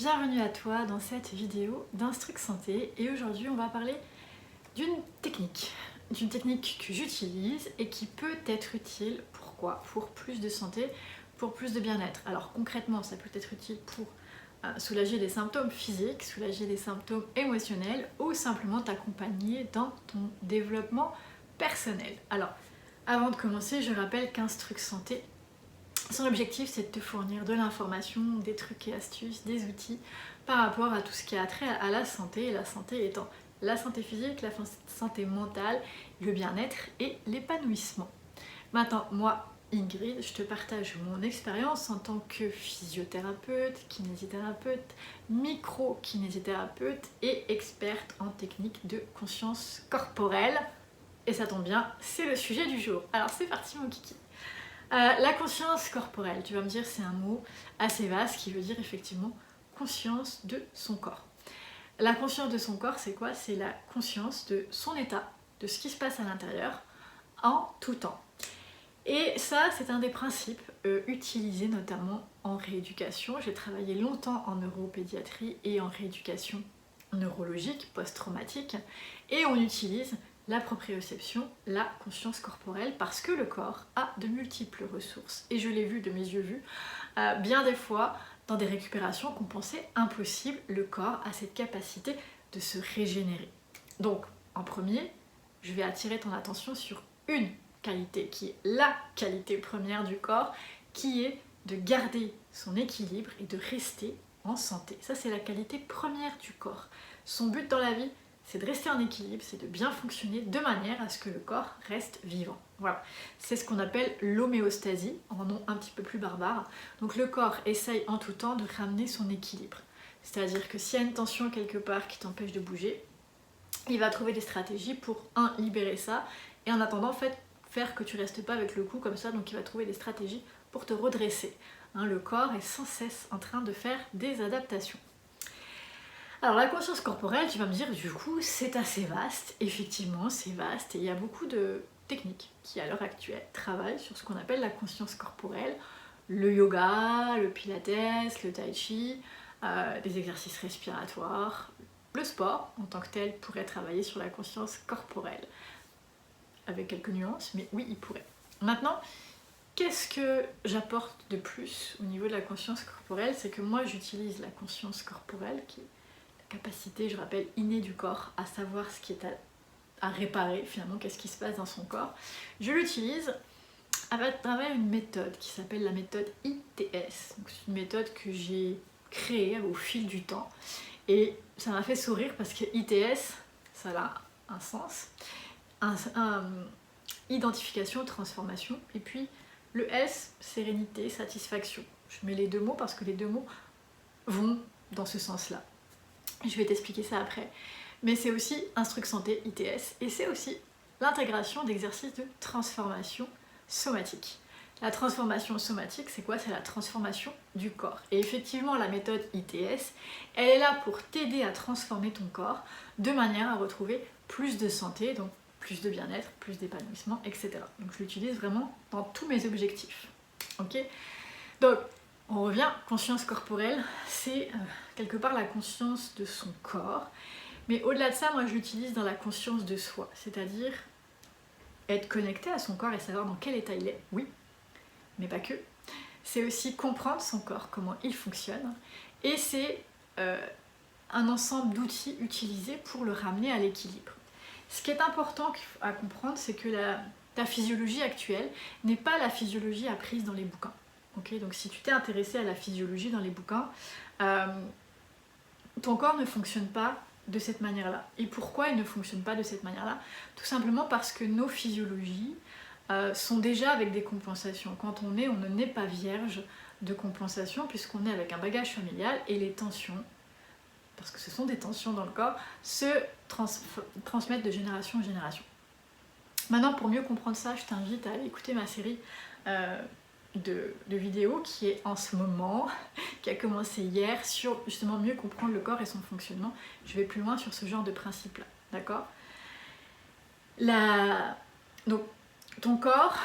bienvenue à toi dans cette vidéo d'Instruc Santé et aujourd'hui on va parler d'une technique que j'utilise et qui peut être utile. Pourquoi? Pour plus de santé, pour plus de bien-être. Alors concrètement ça peut être utile pour soulager des symptômes physiques, soulager des symptômes émotionnels ou simplement t'accompagner dans ton développement personnel. Alors avant de commencer, je rappelle qu'Instruc Santé, son objectif c'est de te fournir de l'information, des trucs et astuces, des outils par rapport à tout ce qui a trait à la santé, la santé étant la santé physique, la santé mentale, le bien-être et l'épanouissement. Maintenant, moi, Ingrid, je te partage mon expérience en tant que physiothérapeute, kinésithérapeute, micro-kinésithérapeute et experte en technique de conscience corporelle. Et ça tombe bien, c'est le sujet du jour. Alors c'est parti mon kiki. La conscience corporelle, tu vas me dire c'est un mot assez vaste qui veut dire effectivement conscience de son corps. La conscience de son corps c'est quoi? C'est la conscience de son état, de ce qui se passe à l'intérieur en tout temps. Et ça c'est un des principes utilisés notamment en rééducation. J'ai travaillé longtemps en neuropédiatrie et en rééducation neurologique, post-traumatique et on utilise la proprioception, la conscience corporelle, parce que le corps a de multiples ressources. Et je l'ai vu de mes yeux vus, bien des fois, dans des récupérations qu'on pensait impossibles, le corps a cette capacité de se régénérer. Donc, en premier, je vais attirer ton attention sur une qualité, qui est la qualité première du corps, qui est de garder son équilibre et de rester en santé. Ça, c'est la qualité première du corps. Son but dans la vie, c'est de rester en équilibre, c'est de bien fonctionner de manière à ce que le corps reste vivant. Voilà, c'est ce qu'on appelle l'homéostasie, en nom un petit peu plus barbare. Donc le corps essaye en tout temps de ramener son équilibre. C'est-à-dire que s'il y a une tension quelque part qui t'empêche de bouger, il va trouver des stratégies pour, libérer ça, et en attendant, faire que tu restes pas avec le cou comme ça, donc il va trouver des stratégies pour te redresser. Le corps est sans cesse en train de faire des adaptations. Alors la conscience corporelle, tu vas me dire, du coup, c'est assez vaste. Effectivement, c'est vaste et il y a beaucoup de techniques qui, à l'heure actuelle, travaillent sur ce qu'on appelle la conscience corporelle. Le yoga, le pilates, le tai chi, des exercices respiratoires. Le sport, en tant que tel, pourrait travailler sur la conscience corporelle. Avec quelques nuances, mais oui, il pourrait. Maintenant, qu'est-ce que j'apporte de plus au niveau de la conscience corporelle? C'est que moi, j'utilise la conscience corporelle qui est capacité, je rappelle, innée du corps à savoir ce qui est à réparer, finalement, qu'est-ce qui se passe dans son corps. Je l'utilise à travers une méthode qui s'appelle la méthode ITS. C'est une méthode que j'ai créée au fil du temps et ça m'a fait sourire parce que ITS, ça a un sens, identification, transformation, et puis le S, sérénité, satisfaction. Je mets les deux mots parce que les deux mots vont dans ce sens-là. Je vais t'expliquer ça après. Mais c'est aussi Instruc Santé ITS et c'est aussi l'intégration d'exercices de transformation somatique. La transformation somatique, c'est quoi? C'est la transformation du corps. Et effectivement, la méthode ITS, elle est là pour t'aider à transformer ton corps de manière à retrouver plus de santé, donc plus de bien-être, plus d'épanouissement, etc. Donc je l'utilise vraiment dans tous mes objectifs. Ok? Donc, on revient, conscience corporelle, c'est quelque part la conscience de son corps. Mais au-delà de ça, moi je l'utilise dans la conscience de soi, c'est-à-dire être connecté à son corps et savoir dans quel état il est, oui, mais pas que. C'est aussi comprendre son corps, comment il fonctionne, et c'est un ensemble d'outils utilisés pour le ramener à l'équilibre. Ce qui est important à comprendre, c'est que ta physiologie actuelle n'est pas la physiologie apprise dans les bouquins. Okay, donc si tu t'es intéressé à la physiologie dans les bouquins, ton corps ne fonctionne pas de cette manière-là. Et pourquoi il ne fonctionne pas de cette manière-là? Tout simplement parce que nos physiologies sont déjà avec des compensations. Quand on ne naît pas vierge de compensation puisqu'on est avec un bagage familial et les tensions, parce que ce sont des tensions dans le corps, se transmettent de génération en génération. Maintenant, pour mieux comprendre ça, je t'invite à aller écouter ma série de vidéos qui est en ce moment, qui a commencé hier, sur justement mieux comprendre le corps et son fonctionnement. Je vais plus loin sur ce genre de principe-là, d'accord? Donc, ton corps,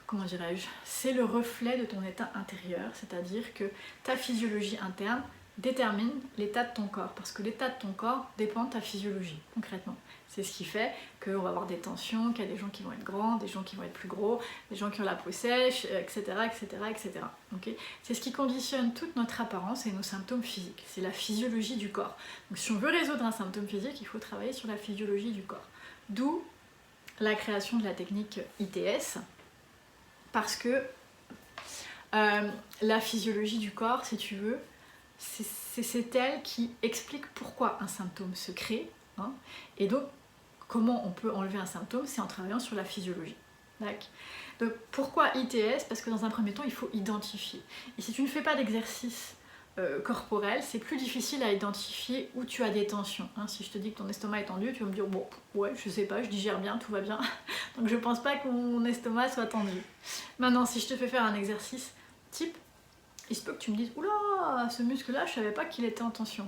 comment dirais-je, c'est le reflet de ton état intérieur, c'est-à-dire que ta physiologie interne détermine l'état de ton corps, parce que l'état de ton corps dépend de ta physiologie, concrètement. C'est ce qui fait qu'on va avoir des tensions, qu'il y a des gens qui vont être grands, des gens qui vont être plus gros, des gens qui ont la peau sèche, etc. etc., etc. Okay, c'est ce qui conditionne toute notre apparence et nos symptômes physiques. C'est la physiologie du corps. Donc si on veut résoudre un symptôme physique, il faut travailler sur la physiologie du corps. D'où la création de la technique ITS, parce que la physiologie du corps, si tu veux, c'est elle qui explique pourquoi un symptôme se crée, hein, et donc comment on peut enlever un symptôme, c'est en travaillant sur la physiologie. Donc pourquoi ITS? Parce que dans un premier temps, il faut identifier. Et si tu ne fais pas d'exercice corporel, c'est plus difficile à identifier où tu as des tensions. Hein. Si je te dis que ton estomac est tendu, tu vas me dire bon, ouais, je sais pas, je digère bien, tout va bien. Donc je pense pas que mon estomac soit tendu. Maintenant, si je te fais faire un exercice type, il se peut que tu me dises oula, ce muscle-là, je savais pas qu'il était en tension.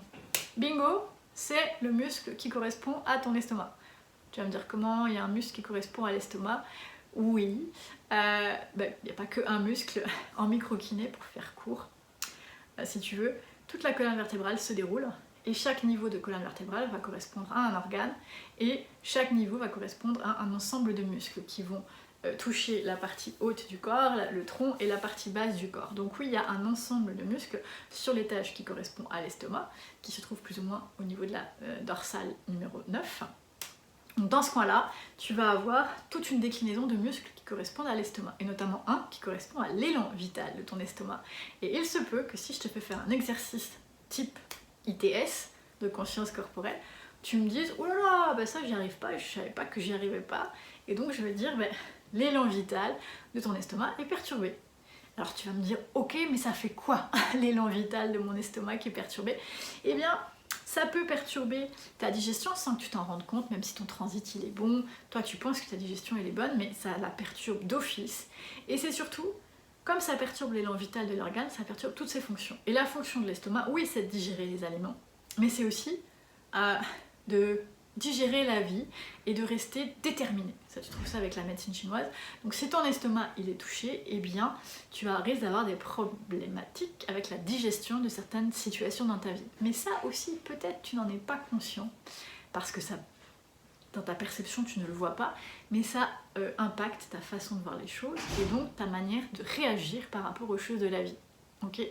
Bingo, c'est le muscle qui correspond à ton estomac. Tu vas me dire comment il y a un muscle qui correspond à l'estomac? Oui, il n'y a pas qu'un muscle en micro-kiné pour faire court. Si tu veux, toute la colonne vertébrale se déroule et chaque niveau de colonne vertébrale va correspondre à un organe et chaque niveau va correspondre à un ensemble de muscles qui vont toucher la partie haute du corps, le tronc et la partie basse du corps. Donc oui, il y a un ensemble de muscles sur l'étage qui correspond à l'estomac, qui se trouve plus ou moins au niveau de la dorsale numéro 9. Donc dans ce coin-là, tu vas avoir toute une déclinaison de muscles qui correspondent à l'estomac, et notamment un qui correspond à l'élan vital de ton estomac. Et il se peut que si je te fais faire un exercice type ITS, de conscience corporelle, tu me dises « Oh là là, bah ça j'y arrive pas, je savais pas que j'y arrivais pas ». Et donc je vais te dire l'élan vital de ton estomac est perturbé. Alors tu vas me dire « Ok, mais ça fait quoi l'élan vital de mon estomac qui est perturbé ?» Eh bien, ça peut perturber ta digestion sans que tu t'en rendes compte, même si ton transit il est bon, toi tu penses que ta digestion elle est bonne, mais ça la perturbe d'office. Et c'est surtout, comme ça perturbe l'élan vital de l'organe, ça perturbe toutes ses fonctions. Et la fonction de l'estomac, oui, c'est de digérer les aliments, mais c'est aussi de digérer la vie et de rester déterminé. Ça, tu trouves ça avec la médecine chinoise. Donc si ton estomac il est touché, eh bien tu risques d'avoir des problématiques avec la digestion de certaines situations dans ta vie. Mais ça aussi, peut-être tu n'en es pas conscient, parce que ça, dans ta perception, tu ne le vois pas, mais ça impacte ta façon de voir les choses et donc ta manière de réagir par rapport aux choses de la vie. Ok?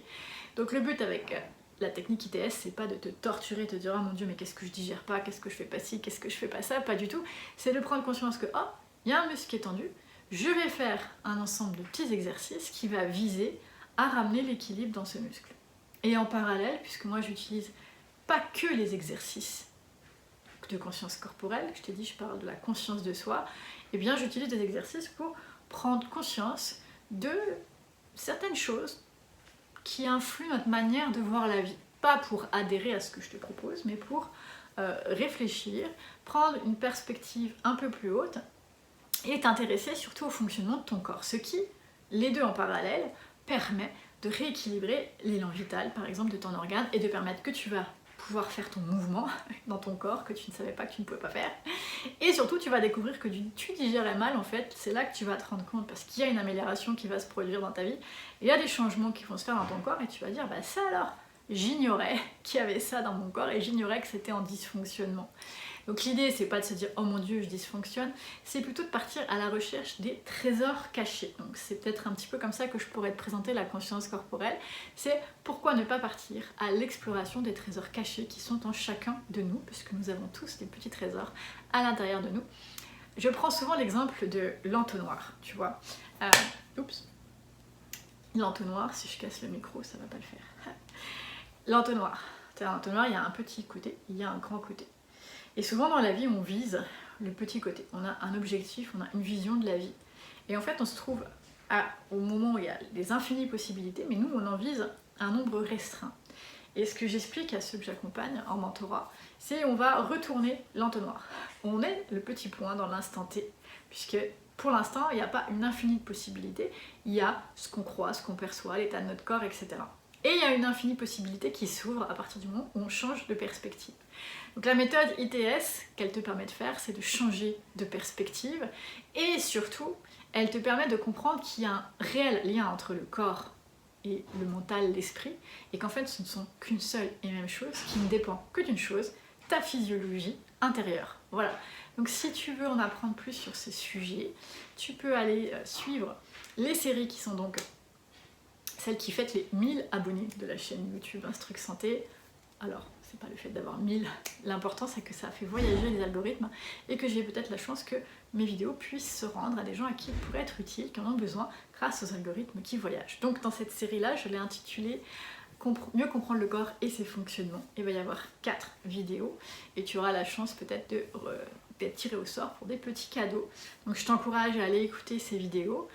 Donc le but avec la technique ITS, c'est pas de te torturer, te dire « Oh mon Dieu, mais qu'est-ce que je digère pas, qu'est-ce que je fais pas ci, qu'est-ce que je fais pas ça », pas du tout. C'est de prendre conscience que « Oh, il y a un muscle qui est tendu, je vais faire un ensemble de petits exercices qui va viser à ramener l'équilibre dans ce muscle. » Et en parallèle, puisque moi j'utilise pas que les exercices de conscience corporelle, je t'ai dit, je parle de la conscience de soi, et bien j'utilise des exercices pour prendre conscience de certaines choses qui influent notre manière de voir la vie. Pas pour adhérer à ce que je te propose, mais pour réfléchir, prendre une perspective un peu plus haute et t'intéresser surtout au fonctionnement de ton corps. Ce qui, les deux en parallèle, permet de rééquilibrer l'élan vital, par exemple, de ton organe et de permettre que tu vas pouvoir faire ton mouvement dans ton corps que tu ne savais pas que tu ne pouvais pas faire. Et surtout, tu vas découvrir que tu digérais mal, en fait. C'est là que tu vas te rendre compte, parce qu'il y a une amélioration qui va se produire dans ta vie. Il y a des changements qui vont se faire dans ton corps et tu vas dire, bah ça alors, j'ignorais qu'il y avait ça dans mon corps et j'ignorais que c'était en dysfonctionnement. Donc l'idée, c'est pas de se dire oh mon Dieu, je dysfonctionne, c'est plutôt de partir à la recherche des trésors cachés. Donc c'est peut-être un petit peu comme ça que je pourrais te présenter la conscience corporelle. C'est pourquoi ne pas partir à l'exploration des trésors cachés qui sont en chacun de nous, puisque nous avons tous des petits trésors à l'intérieur de nous. Je prends souvent l'exemple de l'entonnoir, tu vois. Oups. L'entonnoir, si je casse le micro, ça va pas le faire. L'entonnoir. L'entonnoir, il y a un petit côté, il y a un grand côté. Et souvent dans la vie, on vise le petit côté. On a un objectif, on a une vision de la vie. Et en fait, on se trouve au moment où il y a des infinies possibilités, mais nous, on en vise un nombre restreint. Et ce que j'explique à ceux que j'accompagne en mentorat, c'est on va retourner l'entonnoir. On est le petit point dans l'instant T, puisque pour l'instant, il n'y a pas une infinie de possibilités. Il y a ce qu'on croit, ce qu'on perçoit, l'état de notre corps, etc. Et il y a une infinie possibilité qui s'ouvre à partir du moment où on change de perspective. Donc la méthode ITS qu'elle te permet de faire, c'est de changer de perspective et surtout, elle te permet de comprendre qu'il y a un réel lien entre le corps et le mental, l'esprit, et qu'en fait ce ne sont qu'une seule et même chose qui ne dépend que d'une chose, ta physiologie intérieure. Voilà. Donc si tu veux en apprendre plus sur ces sujets, tu peux aller suivre les séries qui sont donc celles qui fêtent les 1000 abonnés de la chaîne YouTube Instruc Santé. Alors, c'est pas le fait d'avoir 1000, l'important c'est que ça fait voyager les algorithmes et que j'ai peut-être la chance que mes vidéos puissent se rendre à des gens à qui elles pourraient être utiles, qui en ont besoin grâce aux algorithmes qui voyagent. Donc dans cette série-là, je l'ai intitulée Mieux comprendre le corps et ses fonctionnements. Il va y avoir 4 vidéos et tu auras la chance peut-être d'être tiré au sort pour des petits cadeaux. Donc je t'encourage à aller écouter ces vidéos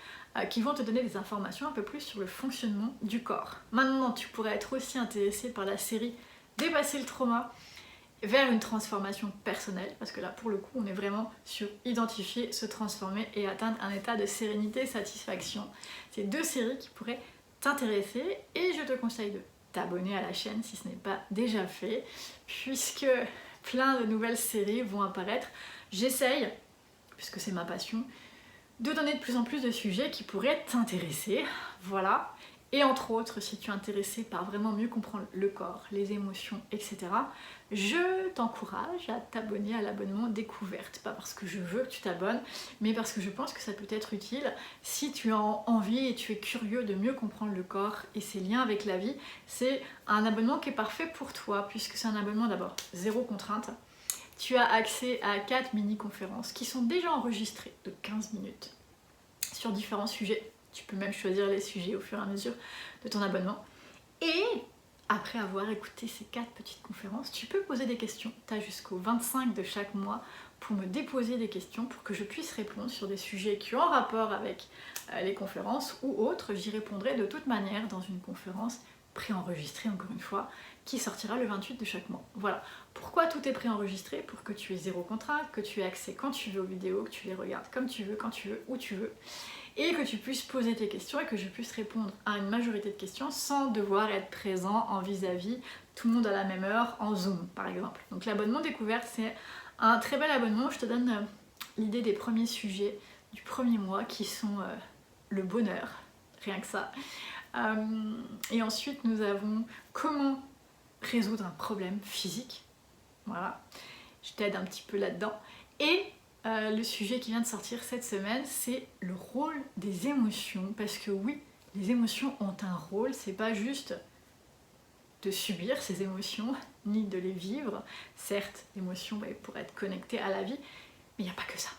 qui vont te donner des informations un peu plus sur le fonctionnement du corps. Maintenant, tu pourrais être aussi intéressé par la série Dépasser le trauma vers une transformation personnelle, parce que là pour le coup on est vraiment sur identifier, se transformer et atteindre un état de sérénité et satisfaction. C'est 2 séries qui pourraient t'intéresser et je te conseille de t'abonner à la chaîne si ce n'est pas déjà fait, puisque plein de nouvelles séries vont apparaître. J'essaye, puisque c'est ma passion, de donner de plus en plus de sujets qui pourraient t'intéresser, voilà. Et entre autres, si tu es intéressé par vraiment mieux comprendre le corps, les émotions, etc., je t'encourage à t'abonner à l'abonnement découverte. Pas parce que je veux que tu t'abonnes, mais parce que je pense que ça peut être utile si tu as envie et tu es curieux de mieux comprendre le corps et ses liens avec la vie. C'est un abonnement qui est parfait pour toi, puisque c'est un abonnement d'abord zéro contrainte. Tu as accès à 4 mini-conférences qui sont déjà enregistrées de 15 minutes sur différents sujets. Tu peux même choisir les sujets au fur et à mesure de ton abonnement. Et après avoir écouté ces 4 petites conférences, tu peux poser des questions. Tu as jusqu'au 25 de chaque mois pour me déposer des questions pour que je puisse répondre sur des sujets qui ont rapport avec les conférences ou autres. J'y répondrai de toute manière dans une conférence préenregistrée, encore une fois, qui sortira le 28 de chaque mois. Voilà. Pourquoi tout est préenregistré? Pour que tu aies zéro contrainte, que tu aies accès quand tu veux aux vidéos, que tu les regardes comme tu veux, quand tu veux, où tu veux, et que tu puisses poser tes questions et que je puisse répondre à une majorité de questions sans devoir être présent en vis-à-vis, tout le monde à la même heure, en Zoom par exemple. Donc l'abonnement découverte, c'est un très bel abonnement. Je te donne l'idée des premiers sujets du premier mois qui sont le bonheur, rien que ça. Et ensuite nous avons comment résoudre un problème physique. Voilà, je t'aide un petit peu là-dedans. Et le sujet qui vient de sortir cette semaine, c'est le rôle des émotions. Parce que oui, les émotions ont un rôle, c'est pas juste de subir ces émotions, ni de les vivre. Certes, l'émotion pour être connectée à la vie, mais il n'y a pas que ça.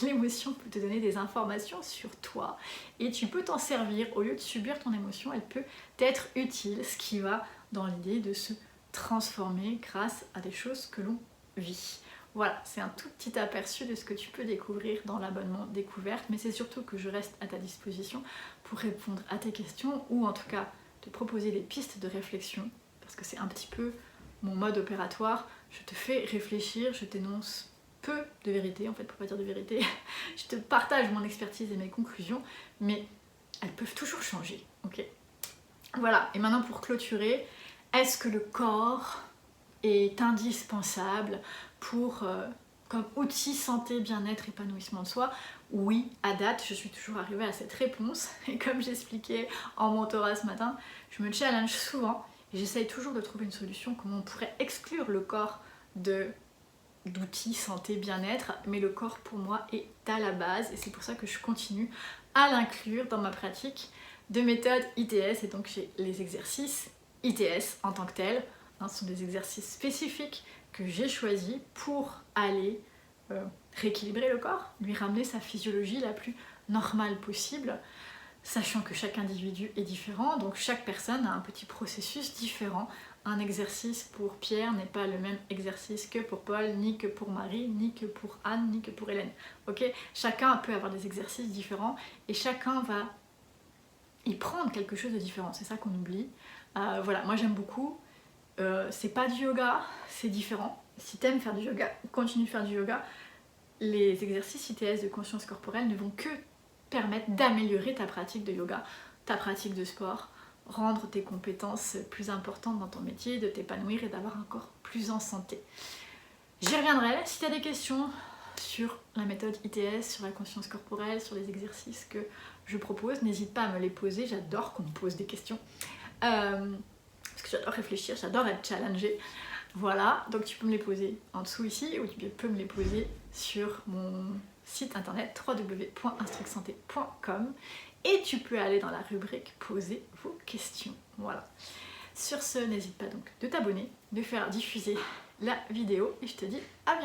L'émotion peut te donner des informations sur toi et tu peux t'en servir. Au lieu de subir ton émotion, elle peut t'être utile, ce qui va dans l'idée de se transformer grâce à des choses que l'on vit. Voilà, c'est un tout petit aperçu de ce que tu peux découvrir dans l'abonnement découverte, mais c'est surtout que je reste à ta disposition pour répondre à tes questions ou en tout cas te proposer des pistes de réflexion, parce que c'est un petit peu mon mode opératoire. Je te fais réfléchir, je t'énonce peu de vérité, en fait, pour pas dire de vérité. Je te partage mon expertise et mes conclusions, mais elles peuvent toujours changer, ok? Voilà, et maintenant pour clôturer, est-ce que le corps est indispensable pour, comme outil santé, bien-être, épanouissement de soi? Oui, à date, je suis toujours arrivée à cette réponse. Et comme j'expliquais en mentorat ce matin, je me challenge souvent et j'essaye toujours de trouver une solution, comment on pourrait exclure le corps d'outils santé, bien-être, mais le corps pour moi est à la base et c'est pour ça que je continue à l'inclure dans ma pratique de méthode ITS. Et donc j'ai les exercices ITS en tant que tels, ce sont des exercices spécifiques que j'ai choisis pour aller rééquilibrer le corps, lui ramener sa physiologie la plus normale possible, sachant que chaque individu est différent, donc chaque personne a un petit processus différent. Un exercice pour Pierre n'est pas le même exercice que pour Paul, ni que pour Marie, ni que pour Anne, ni que pour Hélène. Ok, chacun peut avoir des exercices différents et chacun va y prendre quelque chose de différent. C'est ça qu'on oublie. Voilà, moi j'aime beaucoup. C'est pas du yoga, c'est différent. Si t'aimes faire du yoga, continue de faire du yoga. Les exercices ITS de conscience corporelle ne vont que permettre d'améliorer ta pratique de yoga, ta pratique de sport, rendre tes compétences plus importantes dans ton métier, de t'épanouir et d'avoir un corps plus en santé. J'y reviendrai. Si tu as des questions sur la méthode ITS, sur la conscience corporelle, sur les exercices que je propose, n'hésite pas à me les poser, j'adore qu'on me pose des questions. Parce que j'adore réfléchir, j'adore être challengée. Voilà, donc tu peux me les poser en dessous ici ou tu peux me les poser sur mon site internet www.instrucsanté.com et tu peux aller dans la rubrique poser vos questions. Voilà. Sur ce, n'hésite pas donc de t'abonner, de faire diffuser la vidéo et je te dis à bientôt.